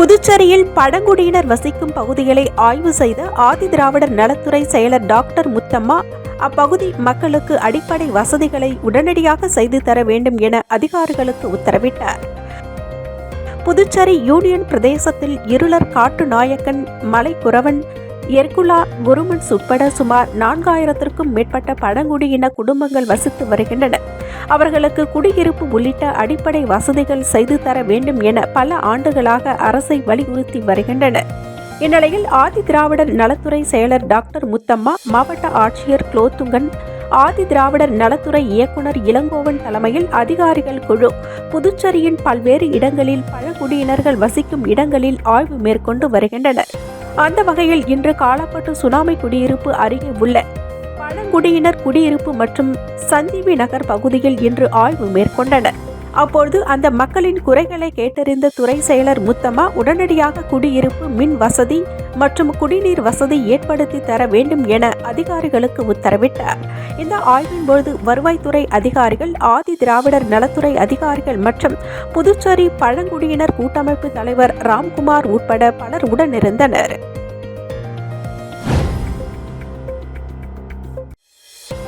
புதுச்சேரியில் பழங்குடியினர் வசிக்கும் பகுதிகளை ஆய்வு செய்த ஆதிதிராவிடர் நலத்துறை செயலர் டாக்டர் முத்தம்மா அப்பகுதி மக்களுக்கு அடிப்படை வசதிகளை உடனடியாக செய்து தர வேண்டும் என அதிகாரிகளுக்கு உத்தரவிட்டார். புதுச்சேரி யூனியன் பிரதேசத்தில் இருளர் காட்டு நாயக்கன், மலைக்குறவன், எர்குலா, குருமன்ஸ் உட்பட சுமார் 4000க்கும் மேற்பட்ட பழங்குடியின குடும்பங்கள் வசித்து வருகின்றன. அவர்களுக்கு குடியிருப்பு உள்ளிட்ட அடிப்படை வசதிகள் செய்து தர வேண்டும் என பல ஆண்டுகளாக அரசை வலியுறுத்தி வருகின்றனர். இந்நிலையில் ஆதிதிராவிடர் நலத்துறை செயலர் டாக்டர் முத்தம்மா, மாவட்ட ஆட்சியர் குலோத்துங்கன், ஆதிதிராவிடர் நலத்துறை இயக்குனர் இளங்கோவன் தலைமையில் அதிகாரிகள் குழு புதுச்சேரியின் பல்வேறு இடங்களில் பழங்குடியினர்கள் வசிக்கும் இடங்களில் ஆய்வு மேற்கொண்டு வருகின்றனர். அந்த வகையில் இன்று காலாப்பட்டு சுனாமி குடியிருப்பு அருகே உள்ள பழங்குடியினர் குடியிருப்பு மற்றும் சஞ்சீவி நகர் பகுதியில் இன்று ஆய்வு மேற்கொண்டனர். அப்பொழுது அந்த மக்களின் குறைகளை கேட்டறிந்த துறை செயலர் முத்தம்மா உடனடியாக குடியிருப்பு, மின் வசதி மற்றும் குடிநீர் வசதி ஏற்படுத்தி தர வேண்டும் என அதிகாரிகளுக்கு உத்தரவிட்டார். இந்த ஆய்வின் போது வருவாய்த்துறை அதிகாரிகள், ஆதி திராவிடர் நலத்துறை அதிகாரிகள் மற்றும் புதுச்சேரி பழங்குடியினர் கூட்டமைப்பு தலைவர் ராம்குமார் உட்பட பலர் உடனிருந்தனர்.